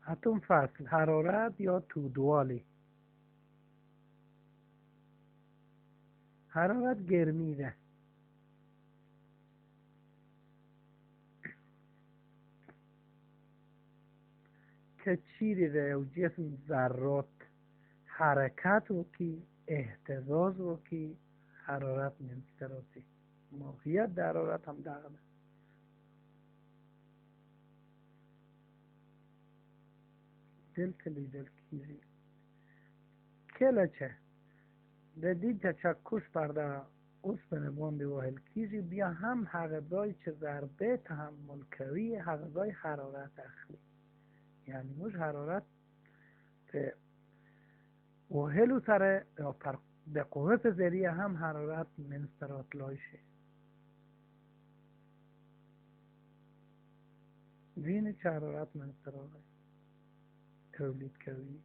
اتم فصل حرارت یا تودوالی. حرارت گرمی ده که چیزی ده و جسم ذرات حرکت و کی اهتزاز و کی حرارت منستراتی ماهیت در حرارت هم دارد. دل تلی دل کیزی کلچه ده دید تچکش پرده اوسپنه بانده و هلکیزی بیا هم حقدای چه ضربه تحمل کوی حقدای حرارت اخلی یعنی مش حرارت که وهلو سره یا پر به قوه پذیری هم حرارت منسترات لایشه وین چه حرارت منسترات تولید کوی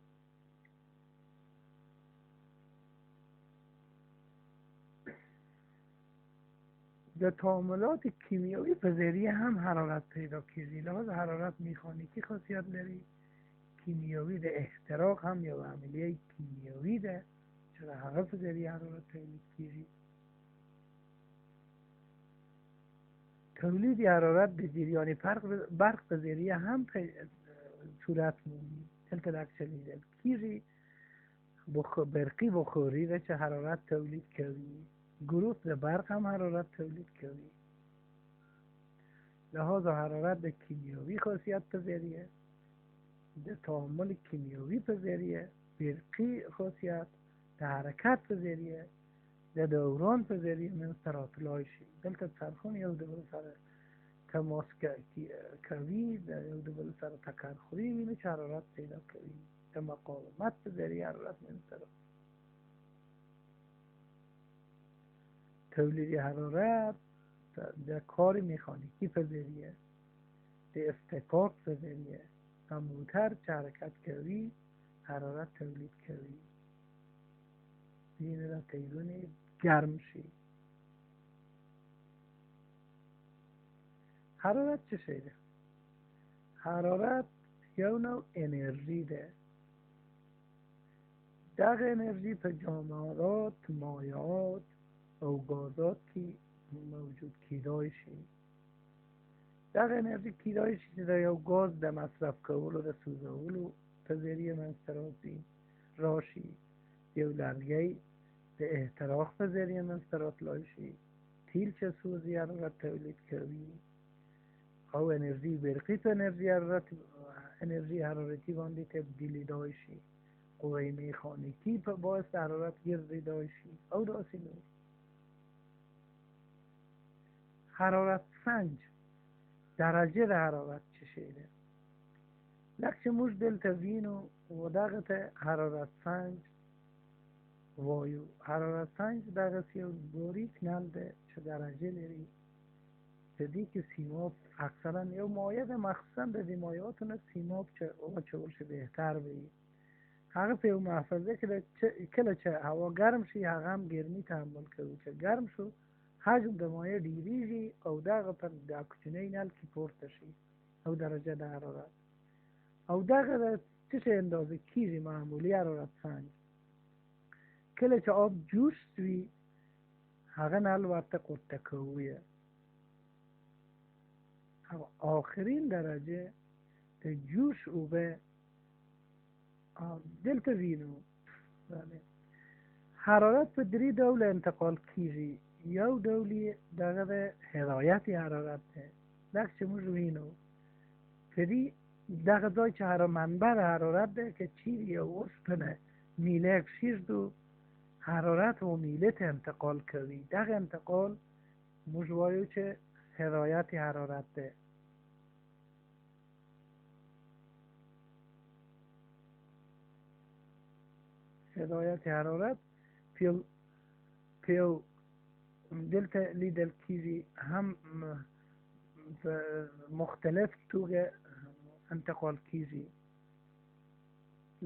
در تعاملات کیمیایی پذیری هم حرارت پیدا کردی لحاظ حرارت میخانیکی خاصیت داری کیمیایی ده احتراق هم یا عملیه کیمیایی ده چرا هغه پذیری حرارت تولید کردی تولید حرارت به جریان برق پذیری هم صورت مومی تلك شديدة کیزی برقی بخوری و چه حرارت تولید کوی گروه ده برق هم حرارت تولید کوی لحاظ حرارت ده کیمیایی خاصیت پذیریه ده تعامل کیمیایی پذیریه برقی خاصیت ده حرکت پذیریه ده دوران پذیریه من سراتلایشی دلتا ترخون یو دول سر تماس کوی ده یو دول سر تکرخوری وینو چه حرارت پیدا کوی ده مقاومت پذیریه حرارت من سرات تولید حرارت در کار مکانیکی پذیریه در استکاک پذیریه و موتر چه حرکت کوی حرارت تولید کوی اینه در تیزون گرم شی حرارت چه شیده؟ حرارت یو نوع انرژی ده دغه انرژی په جامدات مایعات او گازات کی موجود کیدای شي دغه انرژي کیدای شي چې د یو غاز د مصرف کولو د سوځولو په ذریعه منځته راځي راشي یو لرګی د احتراق په ذریعه منځته راتلای شي تیل چې سوزي حرارت تولید کوي او انرژي برقی په انرژي حرارتی باندې تبدیلیدای شي قوه مکانیکی په باعث حرارت گردیدای شي او داسې نور حرارت سنج درجه د حرارت چه شیده لکه موږ دلته وینو و دغه حرارت سنج وایو حرارت سنج دغه یو باریک نل ده چې درجه لري د دې کې سیماب اکثرا یو مایع ده مخصوصا د دې مایعاتو نه سیماب چې واچول شي بهتر وي هغه په یو محفظه کې کله چې هوا ګرم شي هغه هم ګرمي تحمل کوي چې ګرم شو حجم د مایع ډیریږي او دغه پر د کوچنۍ نل کې پورته شي او درجه د حرارت او دغه د څه شي اندازه کیږي معمولی حرارت سنج کله چې آب جوش وي هغه نل ورته قطه کویه او آخرین درجه د جوش اوبه دلته وینو حرارت په درې ډول انتقال کیږي یو ډول دغه د هدایت حرارت ده لکه چې موږ وینو په دې دغه ځای چې منبع حرارت ده که چیزی یو اوسپنه میله کشیږدو حرارت و میله ته انتقال کوي دغه انتقال موږ وایو چې هدایت حرارت ده هدایت حرارت پیو دلته لیدل کیږي هم مختلف توګه انتقال کیږي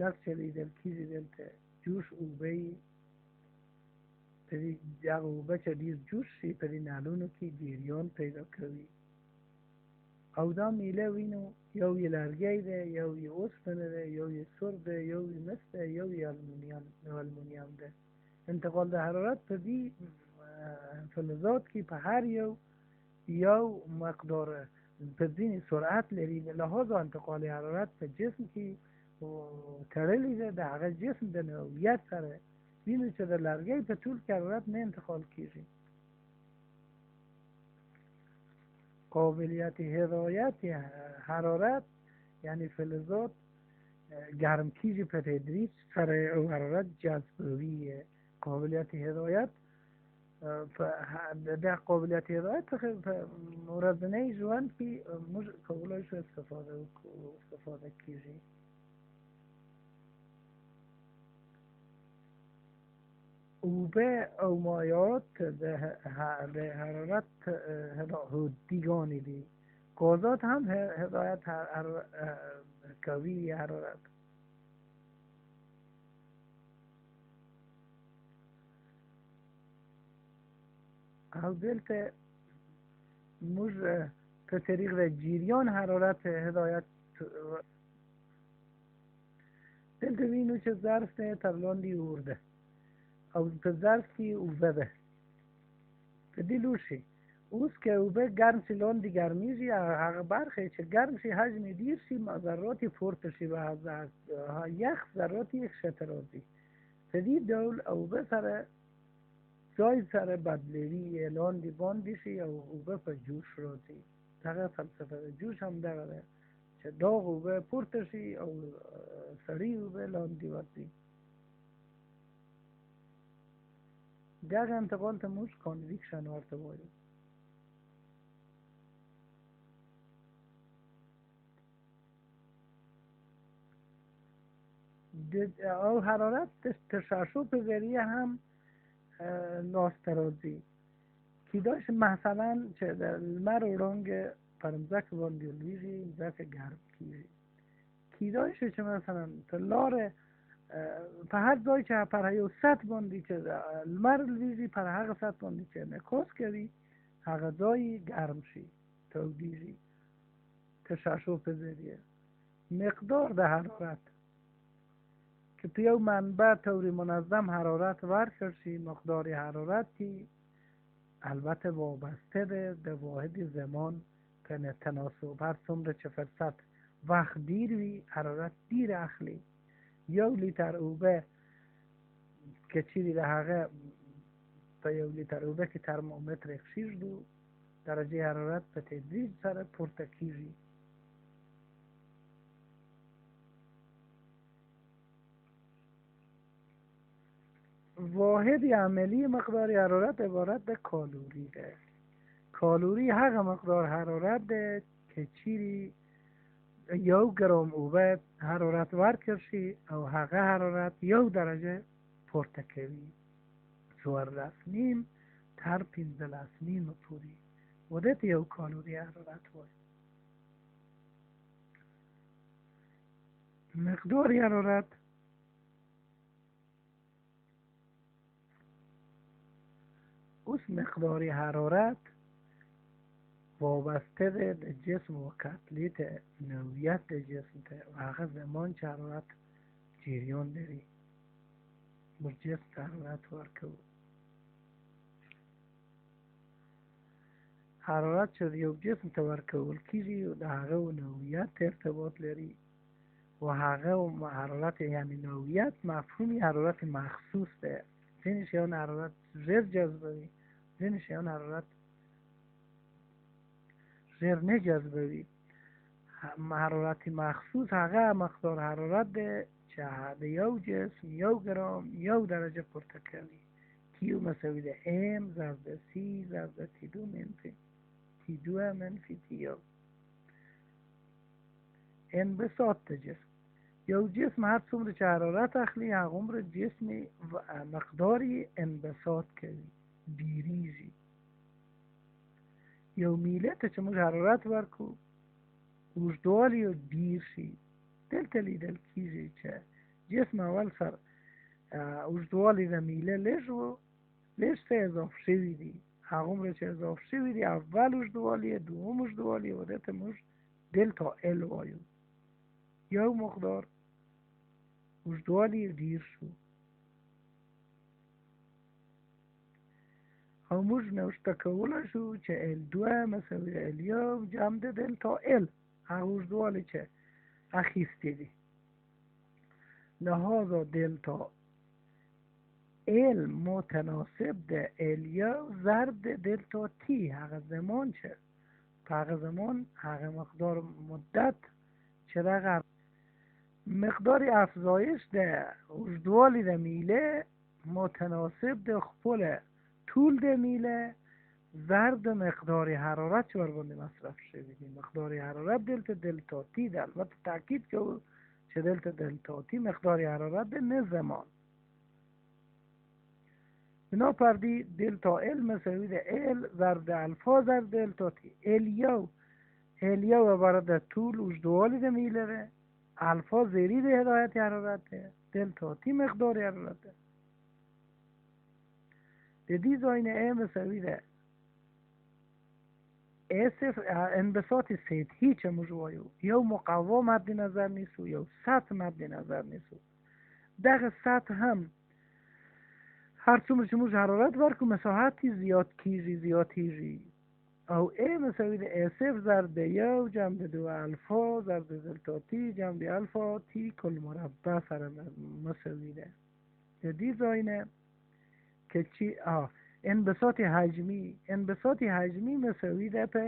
لکه چې لیدل کیږي دلته جوش اوبه په دې دغه اوبه چې ډېر جوش شي په دې نلونو کې جریان پیدا کوي او دا میله وینو یو یې لرګی دی، یو یې اوسپنه دی، یو یې سور دی، یو یې مس دی، یو یې المونیم دی. انتقال د حرارت په دې فلزات کې په هر یو مقدار په ځینې سرعت لري، لهذا انتقال حرارت په جسم کې تړلی دی. د هغه جسم د نوعیت سره وینو چې د لرګی په طول کې حرارت نه انتقال کیږي. قابلیت هدایت حرارت یعنی فلزات گرم کیږي په تدریج سره او حرارت جذبوي. قابلیت هدایت د قابلیت هدایت څخه په ورځنی ژوند کې موږ کولای شو استفاده کیږي. اوبه او مایعات د حرارت هدیگانی دی. گازات هم هدایت کوي حرارت. او دلته موږ په طریق د جریان حرارت هدایت دلته وینو چې ظرف ته تر لاندې ورده او په ظرف کې اوبه ده په دې لوښي. اوس که اوبه ګرم شي لاندې ګرمیږي، هغه برخه چې ګرم شي حجم ډیر شي، ذرات پورته شي و یخ ذرات یې ښکته راځي. په دې ډول اوبه سره ځای سره بدلوي، لاندې باندې شي او اوبه په جوش راځي. دغه فلسفه د جوش هم دغه ده چې داغ اوبه پورته شي او سړې اوبه لاندې ورځي. دغه انتقال ته موږ کانویکشن ورته وایو. او حرارت تشعشع په ذریعه هم لاسته راځي. کیدای شي مثلا چې د لمر وړانګې پر مځکه باندې لویږي، مځکه ګرم کیږي. کیدای شي چې مثلا په لاره په هر ځای چې پر یو سطح باندې چې لمر لویږي، پر هغه سطح باندې چې انعکاس کوي هغه ځای ګرم شي، تودیږي. تشعشع په ذریعه مقدار د حرارت که په یو منبع طور منظم حرارت ورکړ شي، مقدار حرارتی البته وابسته ده د واحد زمان په تناسب. هر څومره چې فرصت وخت دیر وي حرارت دیر اخلي. 1 لیتر اوبه که چیرې د هغه په 1 لیتر اوبه کې ترمامتر 6 درجه حرارت په تدریج سره پورته کیږي. واحد عملی مقدار حرارت عبارت د کالوری ده. کالوری هغه مقدار حرارت ده که چیرې 1 گرم اوبه حرارت ورکړ شي او هغه حرارت 1 درجه پورته کوي. 14.5 تر 15.5 پورې وده ته 1 کالوری حرارت وایي. مقدار حرارت اوس مقدار حرارت وابسته ده د جسم و کتلیت نوعیت د جسم ته و هغه زمان چې حرارت جریان لري موږ جسم ته حرارت ورکوو. حرارت چې یو جسم ته ورکول کیږي د هغه نوعیت ارتباط لري و هغه حرارت یعنی نوعیت مفهومی حرارت مخصوص ده. ځینې شیان حرارت ژر جذبوي، ځینې شیان حرارت ژر نه جذبوي. حرارت مخصوص هغه مقدار حرارت ده چې د یو جسم 1 گرم 1 درجه پورته کوي. کیو مساوی ده ام ضرب ده سی ضرب ده تی2 منفی تی2 منفی تی1. انبساط ده جسم. یو جسم هر څومره چې حرارت اخلي هغومره جسم مقداری انبساط کوي، ډیریږي. یو میله ته چې موږ حرارت ورکو اوږدوالی یې ډیر شي. دلته لیدل کیږي چې جسم اول سر اوږدوالی د میله لږ څه اضافه شوي دي عمر چه اضافه شوی دی اول اوږدوالی دوم اوږدوالی و دې ته موږ دلتا ال وایو. یو مقدار اوږدوالی ډیر شو او موږ نوشته کولی شو چې ال دوه مساوي ال یو جمع د دلتا ال هغه اوږدوالی چې اخیستی دی. لحاظا دلتا ال متناسب ده ال یو ضرب ده دلتا تی هغه زمان چه هغه زمان هغه مقدار مدت چه رقم مقدار افزایش ده اوږدوالی ده میله متناسب ده خپل طول ده میله ضرب ده مقدار حرارت چه بربنده مصرف شوی دی. مقدار حرارت دلتا تی ده. البته تاکید که چه دلتا تی مقدار حرارت ده نه زمان. بنابراین دلتا ال مساوی ده ال ضرب ده الفا ضرب دلتا تی. ال یو عبارت ده طول اوږدوالی ده میله ده، الفا زیری ده هدایت حرارت ده، دلتا تی مقدار حرارت ده. ده دی زاین ا مساوی ده انبساط سطحی چه موجوایو یو مقوا مد نظر نیستو یو سطح مد نظر نیستو. دغه سطح هم هر څومره چې موږ حرارت ورکو مساحت زیاد کیږي او ا مساوی د ا صفر ضرب یو جمع د دو الفا ضرب دلتا تی جمع د الفا تی کل مربع سره مساوی ده. د دې ځای نه که چی انبساط حجمی مساوی ده په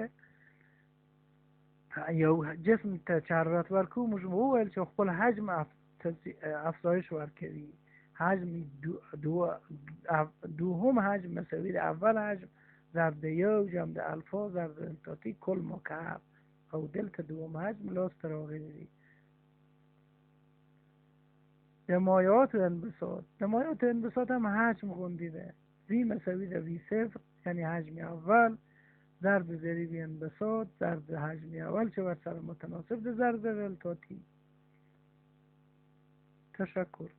یو جسم ته چې حرارت ورکو موږ وویل چې خپل حجم افزایش ورکوي. حجم دوهم حجم مساوی ده اول حجم ضرب یو جمع د الفا ضرب دلتا تی کل مکعب او دلتا دوم حجم لاست راغلی دی. د مایعات انبساط هم حجم غوندی ده. وی مساوی ده وی صفر یعنی حجم اول ضرب ضریب انبساط ضرب حجم اول چه بر سر متناسب ده ضرب دلتا تی. تشکر.